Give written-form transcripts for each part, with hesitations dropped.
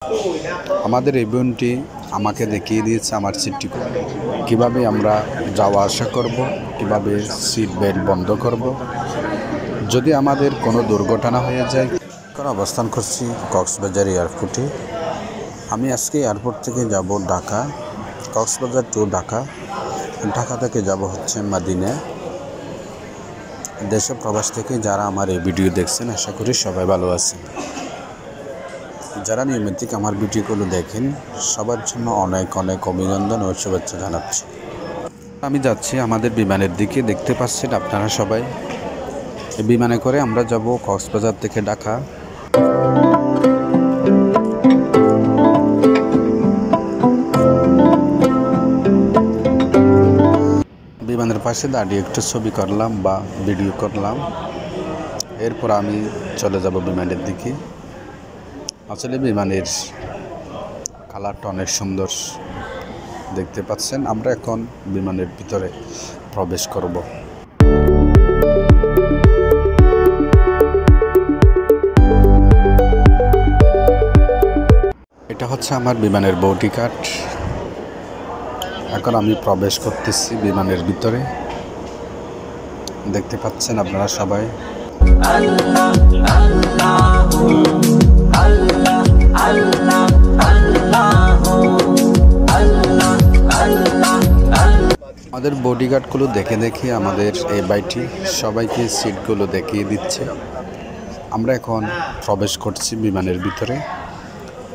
আমাদের এই বোনটি আমাকে দেখিয়ে দিয়েছে আমার সিটটি কীভাবে আমরা যাওয়া আসা করব, কিভাবে সিট বেল্ট বন্ধ করব যদি আমাদের কোনো দুর্ঘটনা হয়ে যায়। এখন অবস্থান করছি কক্সবাজার এয়ারপোর্টে। আমি আজকে এয়ারপোর্ট থেকে যাব ঢাকা, কক্সবাজার টু ঢাকা, ঢাকা থেকে যাব হচ্ছে মদিনা। দেশ প্রবাস থেকে যারা আমার এই ভিডিও দেখছেন আশা করি সবাই ভালো আছেন। যারা নিয়মিত আমার ভিডিওগুলো দেখেন সবার জন্য অনেক অনেক অভিনন্দন ও শুভেচ্ছা জানাচ্ছি। আমি যাচ্ছি আমাদের বিমানের দিকে, দেখতে পাচ্ছেন আপনারা সবাই। বিমানে করে আমরা যাব কক্সবাজার থেকে ঢাকা। বিমানের পাশে দাঁড়িয়ে একটু ছবি করলাম বা ভিডিও করলাম, এরপর আমি চলে যাব বিমানের দিকে। আসলে বিমানের কালারটা অনেক সুন্দর দেখতে পাচ্ছেন। আমরা এখন বিমানের ভিতরে প্রবেশ করব। এটা হচ্ছে আমার বিমানের বোর্ডিং কার্ড। এখন আমি প্রবেশ করতেছি বিমানের ভিতরে, দেখতে পাচ্ছেন আপনারা সবাই। আমাদের বডিগার্ডগুলো দেখে দেখে আমাদের এই বাইটি সবাইকে সিটগুলো দেখিয়ে দিচ্ছে। আমরা এখন প্রবেশ করছি বিমানের ভিতরে।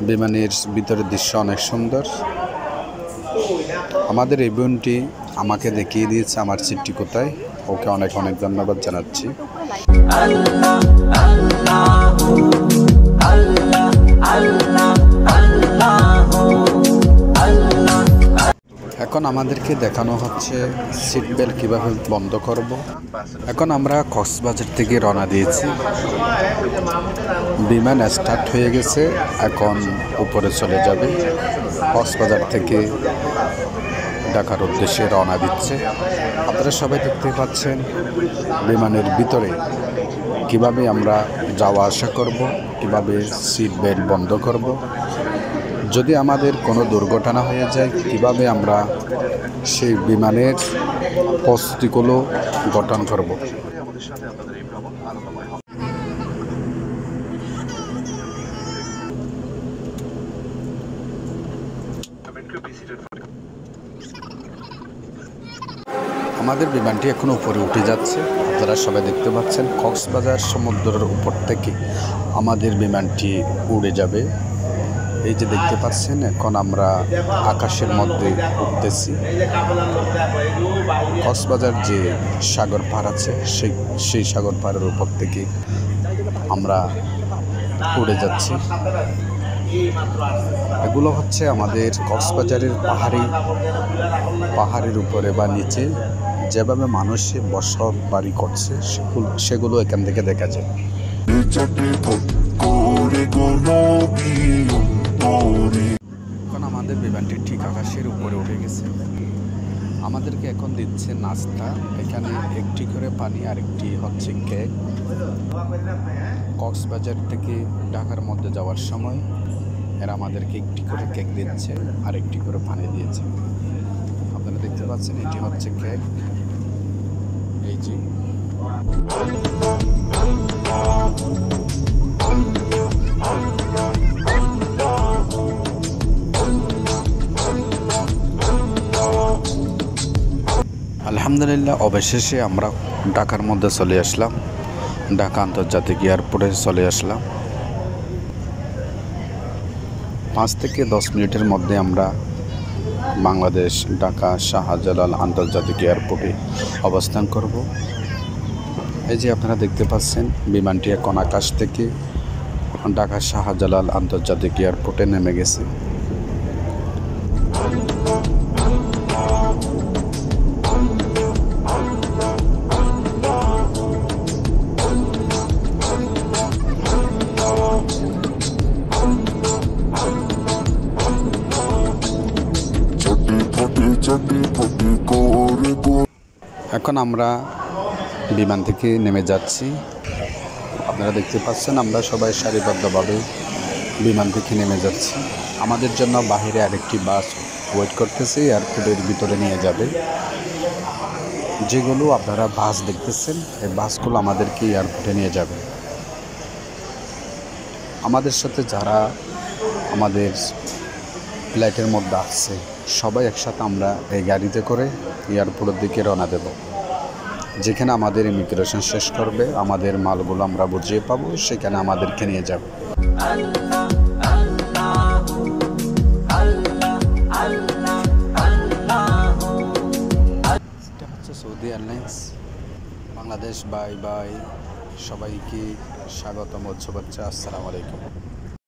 বিমানের ভিতরের দৃশ্য অনেক সুন্দর। আমাদের এই বোনটি আমাকে দেখিয়ে দিয়েছে আমার সিটটি কোথায়। ওকে অনেক অনেক ধন্যবাদ জানাচ্ছি। এখন আমাদেরকে দেখানো হচ্ছে সিট বেল্ট কীভাবে বন্ধ করব। এখন আমরা কক্সবাজার থেকে রওনা দিয়েছি, বিমান স্টার্ট হয়ে গেছে, এখন উপরে চলে যাবে। কক্সবাজার থেকে ঢাকার উদ্দেশ্যে রওনা দিচ্ছে। আপনারা সবাই দেখতে পাচ্ছেন বিমানের ভিতরে কিভাবে আমরা যাওয়া আসা করব, কিভাবে সিট বেল্ট বন্ধ করব যদি আমাদের কোনো দুর্ঘটনা হয়ে যায়, কিভাবে আমরা সেই বিমানের প্রস্তুতিগুলো গঠন করব। আমাদের বিমানটি এখন উপরে উঠে যাচ্ছে। আপনারা সবাই দেখতে পাচ্ছেন কক্সবাজার সমুদ্রের উপর থেকে আমাদের বিমানটি উড়ে যাবে। এই যে দেখতে পাচ্ছেন এখন আমরা আকাশের মধ্যে উঠতেছি। কক্সবাজার যে সাগর পাড় আছে সেই সাগর পাড়ের উপর থেকে আমরা উড়ে যাচ্ছি। এগুলো হচ্ছে আমাদের কক্সবাজারের পাহাড়ের উপরে বা নিচে যেভাবে মানুষে বসত বাড়ি করছে সেগুলো এখান থেকে দেখা যায়। এখন আমাদের বিমানটি ঠিক আকাশের উপরে উঠে গেছে। আমাদেরকে এখন দিচ্ছে নাস্তা। এখানে একটি করে পানি আর একটি হচ্ছে কেক। কক্সবাজার থেকে ঢাকার মধ্যে যাওয়ার সময় এরা আমাদেরকে একটি করে কেক দিচ্ছে আর একটি করে পানি দিয়েছে। আপনারা দেখতে পাচ্ছেন এটি হচ্ছে কেক। এই যে আলহামদুলিল্লাহ, অবশেষে আমরা ঢাকার মধ্যে চলে আসলাম। ঢাকা আন্তর্জাতিক এয়ারপোর্টে চলে আসলাম। 5 থেকে 10 মিনিটের মধ্যে আমরা বাংলাদেশ ঢাকা শাহজালাল আন্তর্জাতিক এয়ারপোর্টে অবস্থান করব। এই যে আপনারা দেখতে পাচ্ছেন বিমানটি এখন আকাশ থেকে ঢাকা শাহজালাল আন্তর্জাতিক এয়ারপোর্টে নেমে গেছে। এখন আমরা বিমান থেকে নেমে যাচ্ছি। আপনারা দেখতে পাচ্ছেন আমরা সবাই সারিবদ্ধভাবে বিমান থেকে নেমে যাচ্ছি। আমাদের জন্য বাইরে আরেকটি বাস ওয়েট করতেছে, এয়ারপোর্টের ভিতরে নিয়ে যাবে। যেগুলো আপনারা বাস দেখতেছেন, এই বাসগুলো আমাদেরকে এয়ারপোর্টে নিয়ে যাবে। আমাদের সাথে যারা আমাদের ফ্লাইটের মধ্যে আসছে সবাই একসাথে আমরা এই গাড়িতে করে এয়ারপোর্টের দিকে রওনা দেব, যেখানে আমাদের ইমিগ্রেশন শেষ করবে, আমাদের মালগুলো আমরা বুঝিয়ে পাবো, সেখানে আমাদেরকে নিয়ে যাবে। এটা হচ্ছে Saudi airlines Bangladesh. Bye bye, সবাইকে স্বাগতম। শুভেচ্ছা। আসসালামু আলাইকুম।